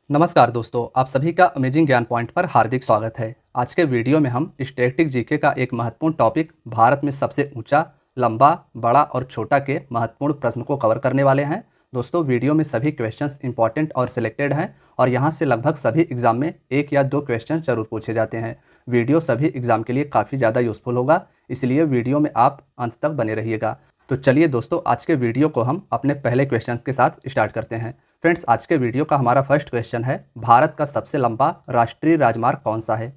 नमस्कार दोस्तों, आप सभी का अमेजिंग ज्ञान पॉइंट पर हार्दिक स्वागत है। आज के वीडियो में हम स्टैटिक जीके का एक महत्वपूर्ण टॉपिक भारत में सबसे ऊंचा, लंबा, बड़ा और छोटा के महत्वपूर्ण प्रश्न को कवर करने वाले हैं। दोस्तों, वीडियो में सभी क्वेश्चंस इंपॉर्टेंट और सिलेक्टेड हैं और यहाँ से लगभग सभी एग्जाम में एक या दो क्वेश्चन जरूर पूछे जाते हैं। वीडियो सभी एग्जाम के लिए काफ़ी ज़्यादा यूजफुल होगा, इसलिए वीडियो में आप अंत तक बने रहिएगा। तो चलिए दोस्तों, आज के वीडियो को हम अपने पहले क्वेश्चन के साथ स्टार्ट करते हैं। फ्रेंड्स, आज के वीडियो का हमारा फर्स्ट क्वेश्चन है, भारत का सबसे लंबा राष्ट्रीय राजमार्ग कौन सा है।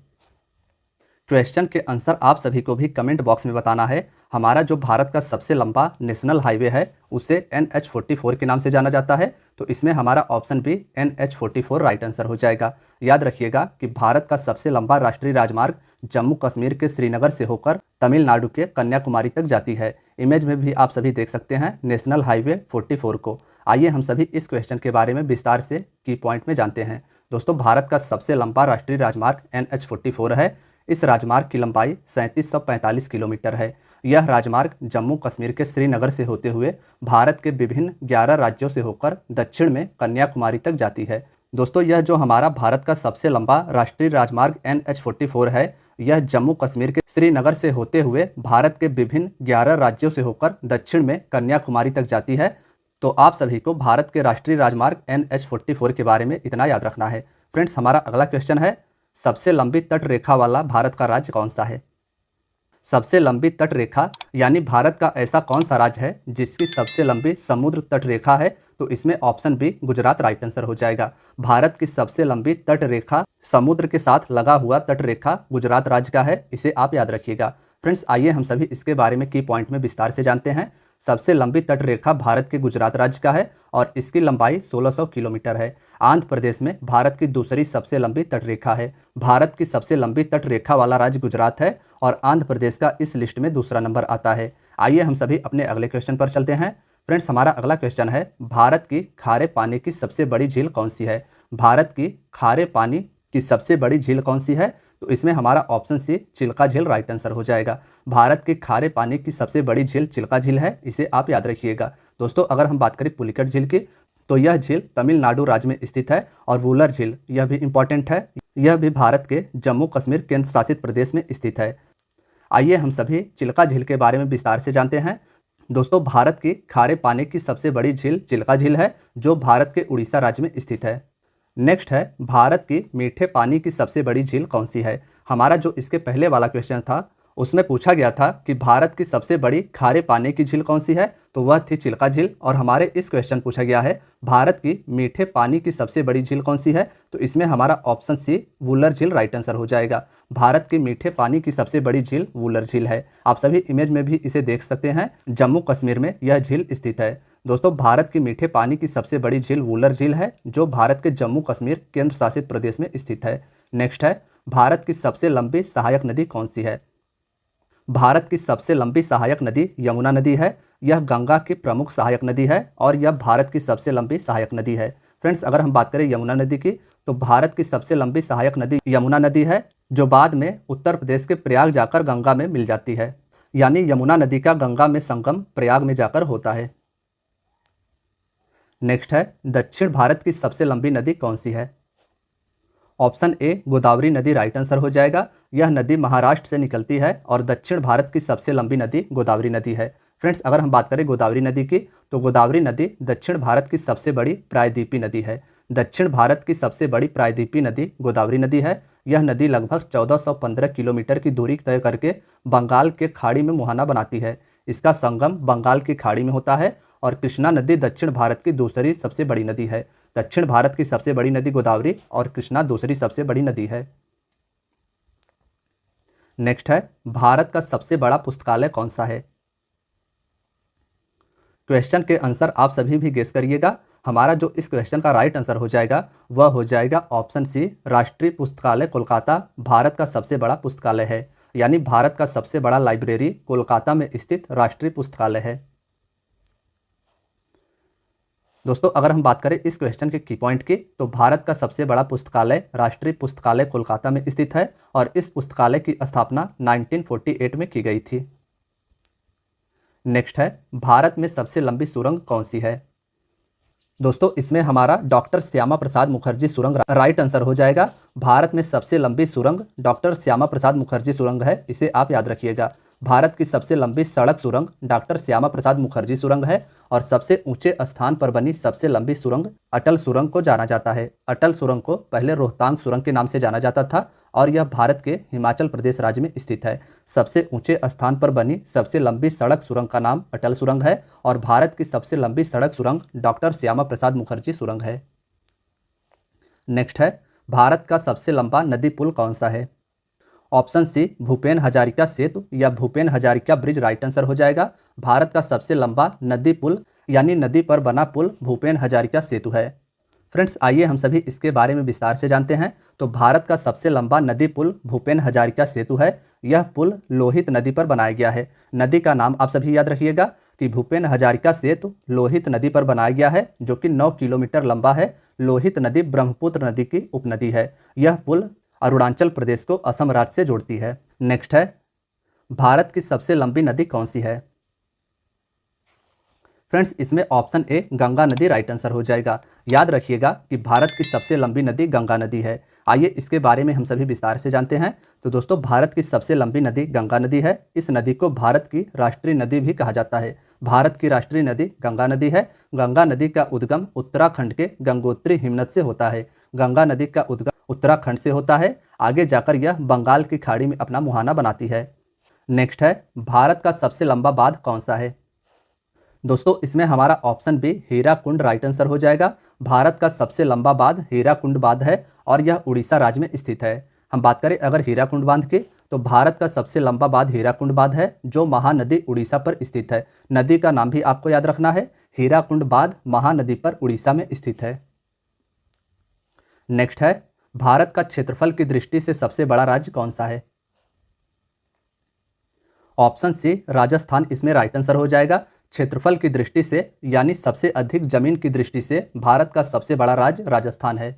क्वेश्चन के आंसर आप सभी को भी कमेंट बॉक्स में बताना है। हमारा जो भारत का सबसे लंबा नेशनल हाईवे है उसे NH44 के नाम से जाना जाता है, तो इसमें हमारा ऑप्शन भी NH44 राइट आंसर हो जाएगा। याद रखिएगा कि भारत का सबसे लंबा राष्ट्रीय राजमार्ग जम्मू कश्मीर के श्रीनगर से होकर तमिलनाडु के कन्याकुमारी तक जाती है। इमेज में भी आप सभी देख सकते हैं नेशनल हाईवे 44 को। आइए हम सभी इस क्वेश्चन के बारे में विस्तार से की पॉइंट में जानते हैं। दोस्तों, भारत का सबसे लंबा राष्ट्रीय राजमार्ग NH44 है। इस राजमार्ग की लंबाई 3745 किलोमीटर है। यह राजमार्ग जम्मू कश्मीर के श्रीनगर से होते हुए भारत के विभिन्न 11 राज्यों से होकर दक्षिण में कन्याकुमारी तक जाती है। दोस्तों, यह जो हमारा भारत का सबसे लंबा राष्ट्रीय राजमार्ग NH44 है, यह जम्मू कश्मीर के श्रीनगर से होते हुए भारत के विभिन्न 11 राज्यों से होकर दक्षिण में कन्याकुमारी तक जाती है। तो आप सभी को भारत के राष्ट्रीय राजमार्ग NH44 के बारे में इतना याद रखना है। फ्रेंड्स, हमारा अगला क्वेश्चन है, सबसे लंबी तट रेखा वाला भारत का राज्य कौन सा है। सबसे लंबी तट रेखा यानी भारत का ऐसा कौन सा राज्य है जिसकी सबसे लंबी समुद्र तट रेखा है, तो इसमें option B Gujarat right answer हो जाएगा। भारत की सबसे लंबी तट रेखा समुद्र के साथ लगा हुआ तट रेखा गुजरात राज्य का है, इसे आप याद रखिएगा। फ्रेंड्स, आइए हम सभी इसके बारे में की पॉइंट में विस्तार से जानते हैं। सबसे लंबी तट रेखा भारत के गुजरात राज्य का है और इसकी लंबाई 1600 किलोमीटर है। आंध्र प्रदेश में भारत की दूसरी सबसे लंबी तट रेखा है। भारत की सबसे लंबी तट रेखा वाला राज्य गुजरात है और आंध्र प्रदेश का इस लिस्ट में दूसरा नंबर आता है। आइए हम सभी अपने अगले क्वेश्चन पर चलते हैं। फ्रेंड्स, हमारा अगला क्वेश्चन है, भारत की खारे पानी की सबसे बड़ी झील कौन सी है। भारत की खारे पानी की सबसे बड़ी झील कौन सी है, तो इसमें हमारा ऑप्शन सी चिल्का झील राइट आंसर हो जाएगा। भारत के खारे पानी की सबसे बड़ी झील चिल्का झील है, इसे आप याद रखिएगा। दोस्तों, अगर हम बात करें पुलिकट झील की, तो यह झील तमिलनाडु राज्य में स्थित है। और वूलर झील, यह भी इंपॉर्टेंट है, यह भी भारत के जम्मू कश्मीर केंद्र शासित प्रदेश में स्थित है। आइए हम सभी चिल्का झील के बारे में विस्तार से जानते हैं। दोस्तों, भारत की खारे पानी की सबसे बड़ी झील चिल्का झील है, जो भारत के उड़ीसा राज्य में स्थित है। नेक्स्ट है, भारत की मीठे पानी की सबसे बड़ी झील कौन सी है। हमारा जो इसके पहले वाला क्वेश्चन था उसमें पूछा गया था कि भारत की सबसे बड़ी खारे पानी की झील कौन सी है, तो वह थी चिल्का झील। और हमारे इस क्वेश्चन पूछा गया है, भारत की मीठे पानी की सबसे बड़ी झील कौन सी है, तो इसमें हमारा ऑप्शन सी वूलर झील राइट आंसर हो जाएगा। भारत की मीठे पानी की सबसे बड़ी झील वूलर झील है। आप सभी इमेज में भी इसे देख सकते हैं, जम्मू कश्मीर में यह झील स्थित है। दोस्तों, भारत की मीठे पानी की सबसे बड़ी झील वूलर झील है, जो भारत के जम्मू कश्मीर केंद्र शासित प्रदेश में स्थित है। नेक्स्ट है, भारत की सबसे लंबी सहायक नदी कौन सी है। भारत की सबसे लंबी सहायक नदी यमुना नदी है। यह गंगा की प्रमुख सहायक नदी है और यह भारत की सबसे लंबी सहायक नदी है। फ्रेंड्स, अगर हम बात करें यमुना नदी की, तो भारत की सबसे लंबी सहायक नदी यमुना नदी है, जो बाद में उत्तर प्रदेश के प्रयाग जाकर गंगा में मिल जाती है। यानी यमुना नदी का गंगा में संगम प्रयाग में जाकर होता है। नेक्स्ट है, दक्षिण भारत की सबसे लंबी नदी कौन सी है। ऑप्शन ए गोदावरी नदी राइट आंसर हो जाएगा। यह नदी महाराष्ट्र से निकलती है और दक्षिण भारत की सबसे लंबी नदी गोदावरी नदी है। फ्रेंड्स, अगर हम बात करें गोदावरी नदी की, तो गोदावरी नदी दक्षिण भारत की सबसे बड़ी प्रायद्वीपीय नदी है। दक्षिण भारत की सबसे बड़ी प्रायद्वीपीय नदी गोदावरी नदी है। यह नदी लगभग 1415 किलोमीटर की दूरी तय करके बंगाल के खाड़ी में मुहाना बनाती है। इसका संगम बंगाल की खाड़ी में होता है और कृष्णा नदी दक्षिण भारत की दूसरी सबसे बड़ी नदी है। दक्षिण भारत की सबसे बड़ी नदी गोदावरी और कृष्णा दूसरी सबसे बड़ी नदी है। नेक्स्ट है, भारत का सबसे बड़ा पुस्तकालय कौन सा है। क्वेश्चन के आंसर आप सभी भी गेस करिएगा। हमारा जो इस क्वेश्चन का राइट आंसर हो जाएगा वह हो जाएगा ऑप्शन सी राष्ट्रीय पुस्तकालय कोलकाता भारत का सबसे बड़ा पुस्तकालय है। यानी भारत का सबसे बड़ा लाइब्रेरी कोलकाता में स्थित राष्ट्रीय पुस्तकालय है। दोस्तों, अगर हम बात करें इस क्वेश्चन के की पॉइंट की, तो भारत का सबसे बड़ा पुस्तकालय राष्ट्रीय पुस्तकालय कोलकाता में स्थित है और इस पुस्तकालय की स्थापना 1948 में की गई थी। नेक्स्ट है, भारत में सबसे लंबी सुरंग कौन सी है। दोस्तों इसमें हमारा डॉक्टर श्यामा प्रसाद मुखर्जी सुरंग राइट आंसर हो जाएगा। भारत में सबसे लंबी सुरंग डॉक्टर श्यामा प्रसाद मुखर्जी सुरंग है, इसे आप याद रखिएगा। भारत की सबसे लंबी सड़क सुरंग डॉक्टर श्यामा प्रसाद मुखर्जी सुरंग है और सबसे ऊंचे स्थान पर बनी सबसे लंबी सुरंग अटल सुरंग को जाना जाता है। अटल सुरंग को पहले रोहतांग सुरंग के नाम से जाना जाता था और यह भारत के हिमाचल प्रदेश राज्य में स्थित है। सबसे ऊंचे स्थान पर बनी सबसे लंबी सड़क सुरंग का नाम अटल सुरंग है और भारत की सबसे लंबी सड़क सुरंग डॉक्टर श्यामा प्रसाद मुखर्जी सुरंग है। नेक्स्ट है, भारत का सबसे लंबा नदी पुल कौन सा है? ऑप्शन सी भूपेन हजारिका सेतु या Bhupen Hazarika bridge right answer हो जाएगा। भारत का सबसे लंबा नदी पुल यानी नदी पर बना पुल भूपेन हजारिका सेतु है। फ्रेंड्स आइए हम सभी इसके बारे में विस्तार से जानते हैं। तो भारत का सबसे लंबा नदी पुल भूपेन हजारिका सेतु है। यह पुल लोहित नदी पर बनाया गया है। नदी का नाम आप सभी याद रखिएगा कि भूपेन हजारिका सेतु लोहित नदी पर बनाया गया है, जो कि 9 किलोमीटर लंबा है। लोहित नदी ब्रह्मपुत्र नदी की उपनदी है। यह पुल अरुणाचल प्रदेश को असम राज्य से जोड़ती है। नेक्स्ट है, भारत की सबसे लंबी नदी कौन सी है? फ्रेंड्स इसमें ऑप्शन ए गंगा नदी राइट आंसर हो जाएगा। याद रखिएगा कि भारत की सबसे लंबी नदी गंगा नदी है। आइए इसके बारे में हम सभी विस्तार से जानते हैं। तो दोस्तों भारत की सबसे लंबी नदी गंगा नदी है। इस नदी को भारत की राष्ट्रीय नदी भी कहा जाता है। भारत की राष्ट्रीय नदी गंगा नदी है। गंगा नदी का उद्गम उत्तराखंड के गंगोत्री हिमनद से होता है। गंगा नदी का उद्गम उत्तराखंड से होता है। आगे जाकर यह बंगाल की खाड़ी में अपना मुहाना बनाती है। नेक्स्ट है, भारत का सबसे लंबा बांध कौन सा है? दोस्तों इसमें हमारा option B Hirakud right answer हो जाएगा। भारत का सबसे लंबा बांध हीराकुंड बांध है और यह उड़ीसा राज्य में स्थित है। हम बात करें अगर हीराकुंड बांध की, तो भारत का सबसे लंबा बांध हीराकुंड बांध है, जो महानदी उड़ीसा पर स्थित है। नदी का नाम भी आपको याद रखना है, हीराकुंड बांध महानदी पर उड़ीसा में स्थित है। नेक्स्ट है, भारत का क्षेत्रफल की दृष्टि से सबसे बड़ा राज्य कौन सा है? ऑप्शन सी राजस्थान इसमें राइट आंसर हो जाएगा। क्षेत्रफल की दृष्टि से यानी सबसे अधिक जमीन की दृष्टि से भारत का सबसे बड़ा राज्य राजस्थान है।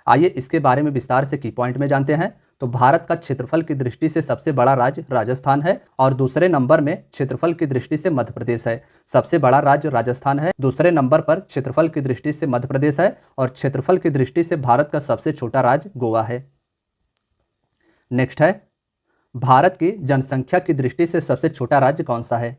आइए इसके बारे में विस्तार से की पॉइंट में जानते हैं। तो भारत का क्षेत्रफल की दृष्टि से सबसे बड़ा राज्य राजस्थान है और दूसरे नंबर में क्षेत्रफल की दृष्टि से मध्य प्रदेश है। सबसे बड़ा राज्य राजस्थान है, दूसरे नंबर पर क्षेत्रफल की दृष्टि से मध्य प्रदेश है और क्षेत्रफल की दृष्टि से भारत का सबसे छोटा राज्य गोवा है। नेक्स्ट है, भारत की जनसंख्या की दृष्टि से सबसे छोटा राज्य कौन सा है?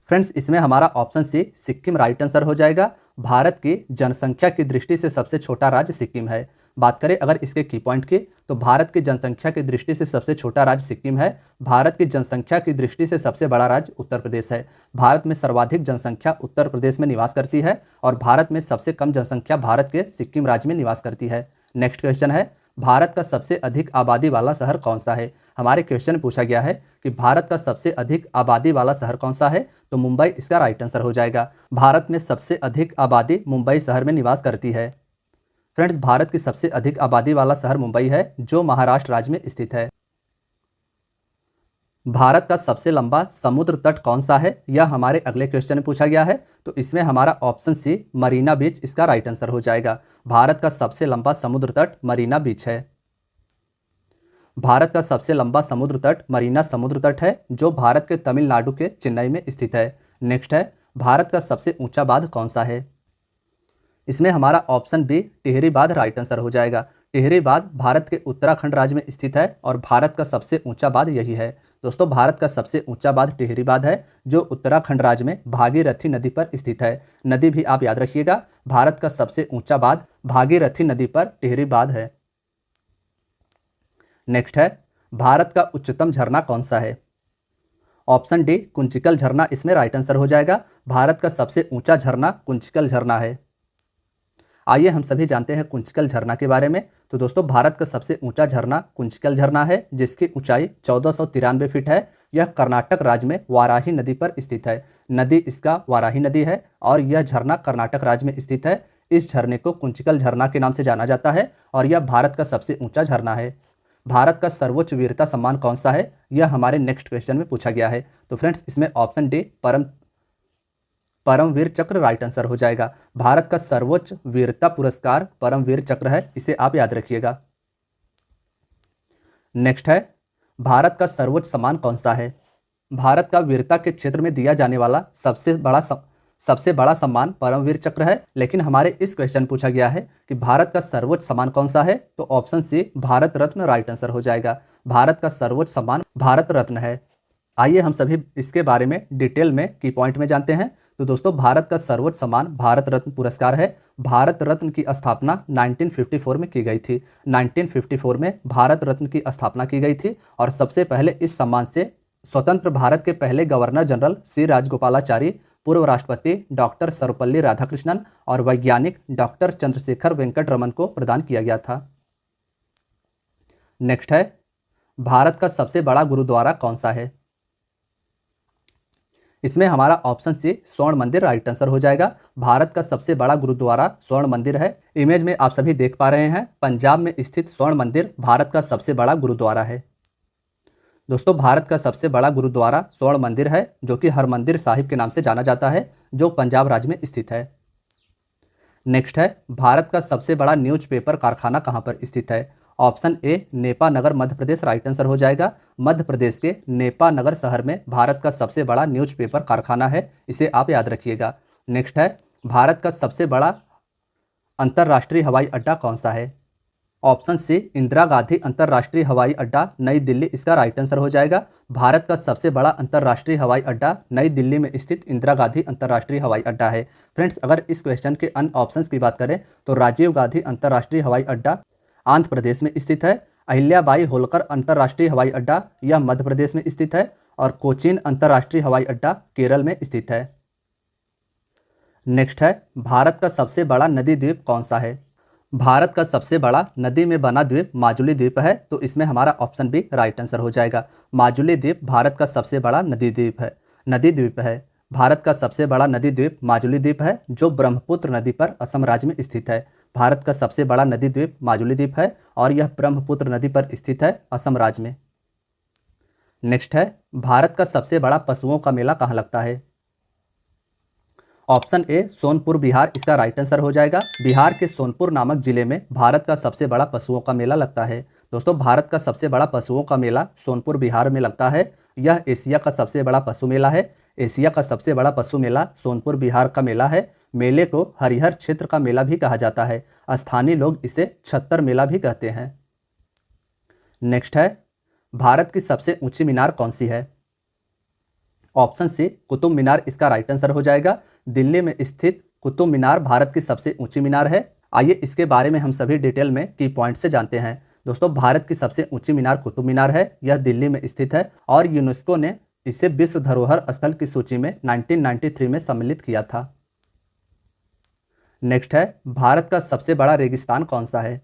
फ्रेंड्स इसमें हमारा option C Sikkim right answer हो जाएगा। भारत की जनसंख्या की दृष्टि से सबसे छोटा राज्य सिक्किम है। बात करें अगर इसके की पॉइंट की, तो भारत की जनसंख्या की दृष्टि से सबसे छोटा राज्य सिक्किम है। भारत की जनसंख्या की दृष्टि से सबसे बड़ा राज्य उत्तर प्रदेश है। भारत में सर्वाधिक जनसंख्या उत्तर प्रदेश में निवास करती है और भारत में सबसे कम जनसंख्या भारत के सिक्किम राज्य में निवास करती है। नेक्स्ट क्वेश्चन है, भारत का सबसे अधिक आबादी वाला शहर कौन सा है? हमारे क्वेश्चन में पूछा गया है कि भारत का सबसे अधिक आबादी वाला शहर कौन सा है, तो मुंबई इसका राइट आंसर हो जाएगा। भारत में सबसे अधिक आबादी मुंबई शहर में निवास करती है। फ्रेंड्स भारत की सबसे अधिक आबादी वाला शहर मुंबई है, जो महाराष्ट्र राज्य में स्थित है। भारत का सबसे लंबा समुद्र तट कौन सा है, यह हमारे अगले क्वेश्चन में पूछा गया है। तो इसमें हमारा ऑप्शन सी मरीना बीच इसका राइट आंसर हो जाएगा। भारत का सबसे लंबा समुद्र तट मरीना बीच है। भारत का सबसे लंबा समुद्र तट मरीना समुद्र तट है, जो भारत के तमिलनाडु के चेन्नई में स्थित है। नेक्स्ट है, भारत का सबसे ऊंचा बांध कौन सा है? इसमें हमारा ऑप्शन बी टिहरी बांध राइट आंसर हो जाएगा। टिहरी बांध भारत के उत्तराखंड राज्य में स्थित है और भारत का सबसे ऊंचा बांध यही है। दोस्तों भारत का सबसे ऊंचा बांध टिहरी बांध है, जो उत्तराखंड राज्य में भागीरथी नदी पर स्थित है। नदी भी आप याद रखिएगा, भारत का सबसे ऊंचा बांध भागीरथी नदी पर टिहरी बांध है। नेक्स्ट है, भारत का उच्चतम झरना कौन सा है? ऑप्शन डी कुंचिकल झरना इसमें राइट आंसर हो जाएगा। भारत का सबसे ऊंचा झरना कुंचिकल झरना है। आइए हम सभी जानते हैं कुंचिकल झरना के बारे में। तो दोस्तों भारत का सबसे ऊंचा झरना कुंचिकल झरना है, जिसकी ऊंचाई 1493 फीट है। यह कर्नाटक राज्य में वाराही नदी पर स्थित है। नदी इसका वाराही नदी है और यह झरना कर्नाटक राज्य में स्थित है। इस झरने को कुंचिकल झरना के नाम से जाना जाता है और यह भारत का सबसे ऊंचा झरना है। भारत का सर्वोच्च वीरता सम्मान कौन सा है, यह हमारे नेक्स्ट क्वेश्चन में पूछा गया है। तो फ्रेंड्स इसमें ऑप्शन डी परमवीर चक्र राइट आंसर हो जाएगा। भारत का सर्वोच्च वीरता पुरस्कार परमवीर चक्र है, इसे आप याद रखिएगा। नेक्स्ट है, भारत का सर्वोच्च सम्मान कौन सा है? भारत का वीरता के क्षेत्र में दिया जाने वाला सबसे बड़ा सबसे बड़ा सम्मान परमवीर चक्र है, लेकिन हमारे इस क्वेश्चन पूछा गया है कि भारत का सर्वोच्च सम्मान कौन सा है, तो option C Bharat Ratna right answer हो जाएगा। भारत का सर्वोच्च सम्मान भारत रत्न है। आइए हम सभी इसके बारे में डिटेल में की पॉइंट में जानते हैं। तो दोस्तों, भारत का सर्वोच्च सम्मान भारत रत्न पुरस्कार है। भारत रत्न की स्थापना 1954 में की गई थी। 1954 में भारत रत्न की स्थापना की गई थी और सबसे पहले इस सम्मान से स्वतंत्र भारत के पहले गवर्नर जनरल सी राजगोपालाचारी, पूर्व राष्ट्रपति डॉक्टर सर्वपल्ली राधाकृष्णन और वैज्ञानिक डॉक्टर चंद्रशेखर वेंकट रमन को प्रदान किया गया था। नेक्स्ट है, भारत का सबसे बड़ा गुरुद्वारा कौन सा है? इसमें हमारा ऑप्शन सी स्वर्ण मंदिर राइट आंसर हो जाएगा। भारत का सबसे बड़ा गुरुद्वारा स्वर्ण मंदिर है। इमेज में आप सभी देख पा रहे हैं, पंजाब में स्थित स्वर्ण मंदिर भारत का सबसे बड़ा गुरुद्वारा है। दोस्तों, भारत का सबसे बड़ा गुरुद्वारा स्वर्ण मंदिर है, जो कि हरमंदिर साहिब के नाम से जाना जाता है, जो पंजाब राज्य में स्थित है। नेक्स्ट है, भारत का सबसे बड़ा न्यूज़पेपर कारखाना कहाँ पर स्थित है? Option A Nipah Nagar Madhya Pradesh right answer हो जाएगा। मध्य प्रदेश के नेपा नगर शहर में भारत का सबसे बड़ा न्यूज़पेपर कारखाना है, इसे आप याद रखिएगा। नेक्स्ट है, भारत का सबसे बड़ा अंतर्राष्ट्रीय हवाई अड्डा कौन सा है? ऑप्शन सी इंदिरा गांधी अंतर्राष्ट्रीय हवाई अड्डा नई दिल्ली, इसका राइट आंसर हो जाएगा। भारत का सबसे बड़ा अंतर्राष्ट्रीय हवाई अड्डा नई दिल्ली में स्थित इंदिरा गांधी अंतर्राष्ट्रीय हवाई अड्डा है। फ्रेंड्स, अगर इस क्वेश्चन के अन्य ऑप्शंस की बात करें तो राजीव गांधी अंतर्राष्ट्रीय हवाई अड्डा आंध्र प्रदेश में स्थित है। अहिल्याबाई होलकर अंतर्राष्ट्रीय हवाई अड्डा यह मध्य प्रदेश में स्थित है और कोचीन अंतर्राष्ट्रीय हवाई अड्डा केरल में स्थित है। नेक्स्ट है, भारत का सबसे बड़ा नदी द्वीप कौन सा है? भारत का सबसे बड़ा नदी में बना द्वीप माजुली द्वीप है, तो इसमें हमारा ऑप्शन बी राइट आंसर हो जाएगा। माजुली द्वीप भारत का सबसे बड़ा नदी द्वीप है। भारत का सबसे बड़ा नदी द्वीप माजुली द्वीप है, जो ब्रह्मपुत्र नदी पर असम राज्य में स्थित है। भारत का सबसे बड़ा नदी द्वीप माजुली द्वीप है और यह ब्रह्मपुत्र नदी पर स्थित है, असम राज्य में। नेक्स्ट है, भारत का सबसे बड़ा पशुओं का मेला कहाँ लगता है? ऑप्शन ए सोनपुर बिहार, इसका राइट आंसर हो जाएगा। बिहार के सोनपुर नामक जिले में भारत का सबसे बड़ा पशुओं का मेला लगता है। दोस्तों, भारत का सबसे बड़ा पशुओं का मेला सोनपुर बिहार में लगता है। यह एशिया का सबसे बड़ा पशु मेला है। एशिया का सबसे बड़ा पशु मेला सोनपुर बिहार का मेला है। मेले को हरिहर क्षेत्र का मेला भी कहा जाता है। स्थानीय लोग इसे छत्तर मेला भी कहते हैं। नेक्स्ट है, भारत की सबसे ऊंची मीनार कौन सी है? ऑप्शन सी कुतुब मीनार, इसका राइट आंसर हो जाएगा। दिल्ली में स्थित कुतुब मीनार भारत की सबसे ऊंची मीनार है। आइए इसके बारे में हम सभी डिटेल में की पॉइंट से जानते हैं। दोस्तों, भारत की सबसे ऊंची मीनार कुतुब मीनार है। यह दिल्ली में स्थित है और यूनेस्को ने इसे विश्व धरोहर स्थल की सूची में 1993 में सम्मिलित किया था। नेक्स्ट है, भारत का सबसे बड़ा रेगिस्तान कौन सा है?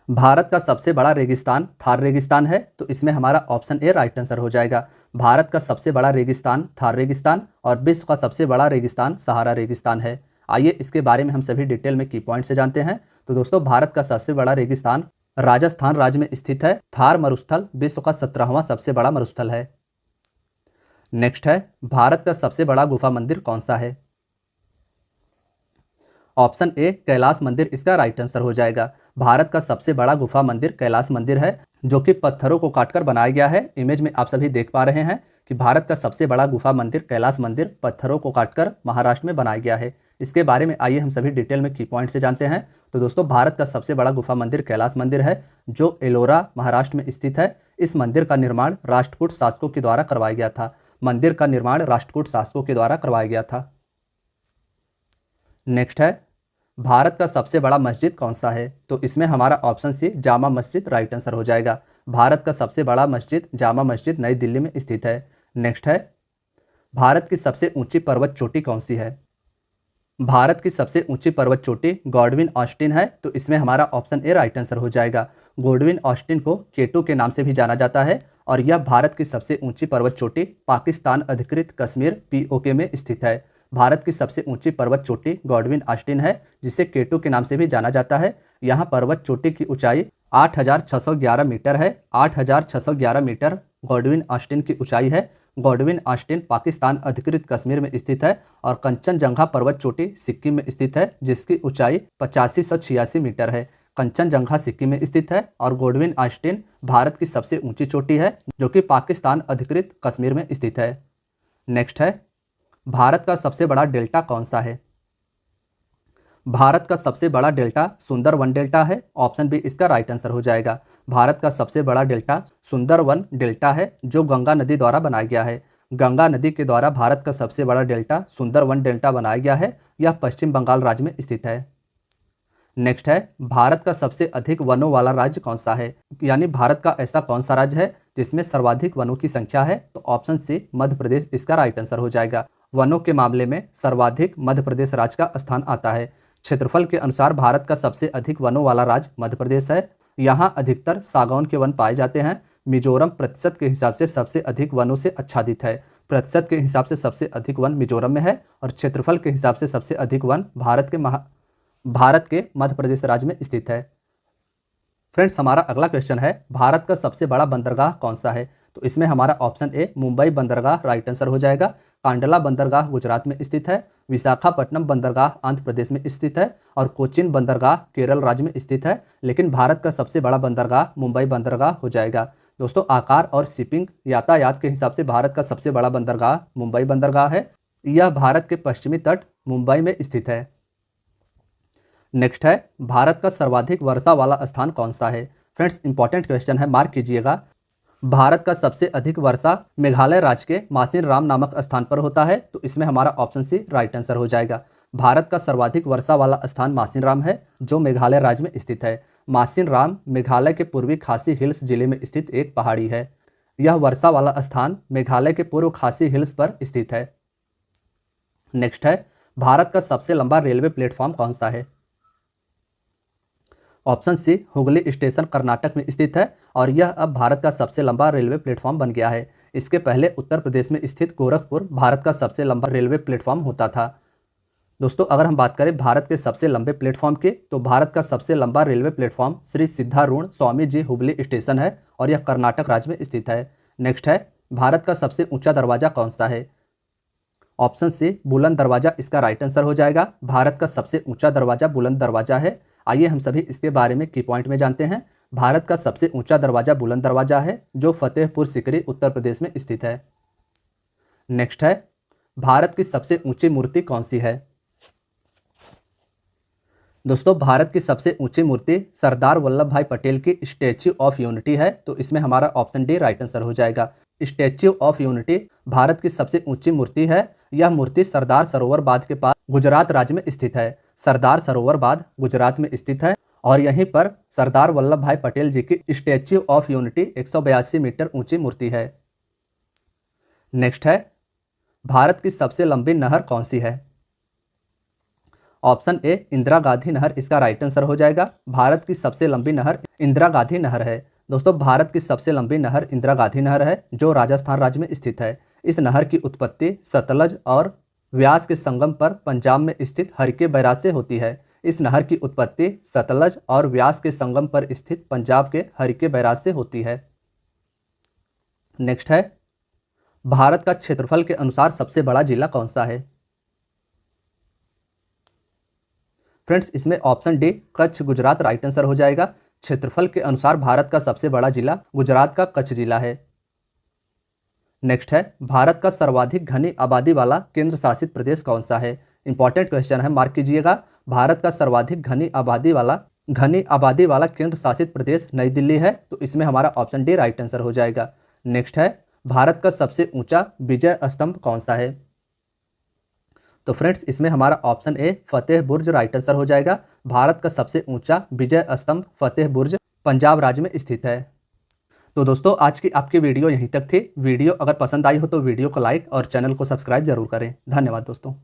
भारत का सबसे बड़ा रेगिस्तान थार रेगिस्तान है, तो इसमें हमारा ऑप्शन ए राइट आंसर हो जाएगा। भारत का सबसे बड़ा रेगिस्तान थार रेगिस्तान और विश्व का सबसे बड़ा रेगिस्तान सहारा रेगिस्तान है। आइए इसके बारे में हम सभी डिटेल में की पॉइंट से जानते हैं। तो दोस्तों, भारत का सबसे बड़ा रेगिस्तान राजस्थान राज्य में स्थित है। थार मरुस्थल विश्व का 17वां सबसे बड़ा मरुस्थल है। नेक्स्ट है, भारत का सबसे बड़ा गुफा मंदिर कौन सा है? ऑप्शन ए कैलाश मंदिर, इसका राइट आंसर हो जाएगा। भारत का सबसे बड़ा गुफा मंदिर कैलाश मंदिर है, जो कि पत्थरों को काटकर बनाया गया है। इमेज में आप सभी देख पा रहे हैं कि भारत का सबसे बड़ा गुफा मंदिर कैलाश मंदिर पत्थरों को काटकर महाराष्ट्र में बनाया गया है। इसके बारे में आइए हम सभी डिटेल में की पॉइंट से जानते हैं। तो दोस्तों, भारत का सबसे बड़ा गुफा मंदिर कैलाश मंदिर है, जो एलोरा महाराष्ट्र में स्थित है। इस मंदिर का निर्माण राष्ट्रकूट शासकों के द्वारा करवाया गया था। मंदिर का निर्माण राष्ट्रकूट शासकों के द्वारा करवाया गया था। नेक्स्ट है, भारत का सबसे बड़ा मस्जिद कौन सा है? तो इसमें हमारा ऑप्शन सी जामा मस्जिद राइट आंसर हो जाएगा। भारत का सबसे बड़ा मस्जिद जामा मस्जिद नई दिल्ली में स्थित है। नेक्स्ट है, भारत की सबसे ऊंची पर्वत चोटी कौन सी है? भारत की सबसे ऊंची पर्वत चोटी गॉडविन ऑस्टिन है, तो इसमें हमारा ऑप्शन ए राइट आंसर हो जाएगा। गॉडविन ऑस्टिन को केटू के नाम से भी जाना जाता है और यह भारत की सबसे ऊंची पर्वत चोटी पाकिस्तान अधिकृत कश्मीर POK में स्थित है। भारत की सबसे ऊंची पर्वत चोटी गॉडविन ऑस्टिन है, जिसे केटू के नाम से भी जाना जाता है। यहाँ पर्वत चोटी की ऊंचाई 8611 मीटर है। 8611 मीटर गॉडविन ऑस्टिन की ऊंचाई है। गॉडविन ऑस्टिन पाकिस्तान अधिकृत कश्मीर में स्थित है और कंचनजंगा पर्वत चोटी सिक्किम में स्थित है, जिसकी ऊंचाई 8586 मीटर है। कंचनजंगा सिक्किम में स्थित है और गॉडविन ऑस्टिन भारत की सबसे ऊंची चोटी है, जो कि पाकिस्तान अधिकृत कश्मीर में स्थित है। नेक्स्ट है, भारत का सबसे बड़ा डेल्टा कौन सा है? भारत का सबसे बड़ा डेल्टा सुंदरवन डेल्टा है। ऑप्शन बी इसका राइट आंसर हो जाएगा। भारत का सबसे बड़ा डेल्टा सुंदरवन डेल्टा है, जो गंगा नदी द्वारा बनाया गया है। गंगा नदी के द्वारा भारत का सबसे बड़ा डेल्टा सुंदरवन डेल्टा बनाया गया है। यह पश्चिम बंगाल राज्य में स्थित है। नेक्स्ट है, भारत का सबसे अधिक वनों वाला राज्य कौन सा है? यानी भारत का ऐसा कौन सा राज्य है जिसमें सर्वाधिक वनों की संख्या है? तो ऑप्शन सी मध्य प्रदेश इसका राइट आंसर हो जाएगा। वनों के मामले में सर्वाधिक मध्य प्रदेश राज्य का स्थान आता है। क्षेत्रफल के अनुसार भारत का सबसे अधिक वनों वाला राज्य मध्य प्रदेश है। यहाँ अधिकतर सागौन के वन पाए जाते हैं। मिजोरम प्रतिशत के हिसाब से सबसे अधिक वनों से आच्छादित है। प्रतिशत के हिसाब से सबसे अधिक वन मिजोरम में है और क्षेत्रफल के हिसाब से सबसे अधिक वन भारत के मध्य प्रदेश राज्य में स्थित है। फ्रेंड्स, हमारा अगला क्वेश्चन है, भारत का सबसे बड़ा बंदरगाह कौन सा है? तो इसमें हमारा ऑप्शन ए मुंबई बंदरगाह राइट आंसर हो जाएगा। कांडला बंदरगाह गुजरात में स्थित है। विशाखापट्टनम बंदरगाह आंध्र प्रदेश में स्थित है और कोचिन बंदरगाह केरल राज्य में स्थित है। लेकिन भारत का सबसे बड़ा बंदरगाह मुंबई बंदरगाह हो जाएगा। दोस्तों, आकार और शिपिंग यातायात के हिसाब से भारत का सबसे बड़ा बंदरगाह मुंबई बंदरगाह है। यह भारत के पश्चिमी तट मुंबई में स्थित है। नेक्स्ट है, भारत का सर्वाधिक वर्षा वाला स्थान कौन सा है? फ्रेंड्स, इंपॉर्टेंट क्वेश्चन है, मार्क कीजिएगा। भारत का सबसे अधिक वर्षा मेघालय राज्य के मासिन राम नामक स्थान पर होता है। तो इसमें हमारा ऑप्शन सी राइट आंसर हो जाएगा। भारत का सर्वाधिक वर्षा वाला स्थान मासिन राम है, जो मेघालय राज्य में स्थित है। मासिन राम मेघालय के पूर्वी खासी हिल्स जिले में स्थित एक पहाड़ी है। यह वर्षा वाला स्थान मेघालय के पूर्व खासी हिल्स पर स्थित है। नेक्स्ट है, भारत का सबसे लंबा रेलवे प्लेटफॉर्म कौन सा है? Option C Hooghly station Karnataka में स्थित है और यह अब भारत का सबसे लंबा रेलवे प्लेटफॉर्म बन गया है। इसके पहले उत्तर प्रदेश में स्थित गोरखपुर भारत का सबसे लंबा रेलवे प्लेटफॉर्म होता था। दोस्तों, अगर हम बात करें भारत के सबसे लंबे प्लेटफॉर्म की, तो भारत का सबसे लंबा railway platform Shri Siddharudha Swami ji Hubli station है और यह कर्नाटक राज्य में स्थित है। नेक्स्ट है, भारत का सबसे ऊंचा दरवाजा कौन सा है? ऑप्शन सी बुलंद दरवाजा इसका राइट आंसर हो जाएगा। भारत का सबसे ऊंचा दरवाजा बुलंद दरवाजा है। आइए हम सभी इसके बारे में की पॉइंट में जानते हैं। भारत का सबसे ऊंचा दरवाजा बुलंद दरवाजा है, जो फतेहपुर सीकरी उत्तर प्रदेश में स्थित है। नेक्स्ट है, भारत की सबसे ऊंची मूर्ति कौन सी है? दोस्तों, भारत की सबसे ऊंची मूर्ति सरदार वल्लभ भाई पटेल की स्टैच्यू ऑफ यूनिटी है। तो इसमें हमारा ऑप्शन डी राइट आंसर हो जाएगा। स्टैच्यू ऑफ यूनिटी भारत की सबसे ऊंची मूर्ति है। यह मूर्ति सरदार सरोवर बांध के पास गुजरात राज्य में स्थित है। सरदार सरोवर बांध गुजरात में स्थित है और यहीं पर सरदार वल्लभ भाई पटेल जी की स्टैच्यू ऑफ यूनिटी 182 मीटर ऊंची मूर्ति है। नेक्स्ट है, भारत की सबसे लंबी नहर कौन सी है? ऑप्शन ए इंदिरा गांधी नहर इसका राइट आंसर हो जाएगा। भारत की सबसे लंबी नहर इंदिरा गांधी नहर है। दोस्तों, भारत की सबसे लंबी नहर इंदिरा गांधी नहर है, जो राजस्थान राज्य में स्थित है। इस नहर की उत्पत्ति सतलज और व्यास के संगम पर पंजाब में स्थित हरिके बैराज से होती है। इस नहर की उत्पत्ति सतलज और व्यास के संगम पर स्थित पंजाब के हरिके बैराज से होती है। नेक्स्ट है, भारत का क्षेत्रफल के अनुसार सबसे बड़ा जिला कौन सा है? फ्रेंड्स, इसमें option D Kutch Gujarat right answer हो जाएगा। क्षेत्रफल के अनुसार भारत का सबसे बड़ा जिला गुजरात का कच्छ जिला है। नेक्स्ट है, भारत का सर्वाधिक घनी आबादी वाला केंद्र शासित प्रदेश कौन सा है? इंपॉर्टेंट क्वेश्चन है, मार्क कीजिएगा। भारत का सर्वाधिक घनी आबादी वाला केंद्र शासित प्रदेश नई दिल्ली है। तो इसमें हमारा ऑप्शन डी राइट आंसर हो जाएगा। नेक्स्ट है, भारत का सबसे ऊंचा विजय स्तंभ कौन सा है? तो फ्रेंड्स, इसमें हमारा option A Fateh Burj right answer हो जाएगा। भारत का सबसे ऊंचा विजय स्तंभ फतेह बुर्ज पंजाब राज्य में स्थित है। तो दोस्तों, आज की आपकी वीडियो यहीं तक थी। वीडियो अगर पसंद आई हो तो वीडियो को लाइक और चैनल को सब्सक्राइब जरूर करें। धन्यवाद दोस्तों।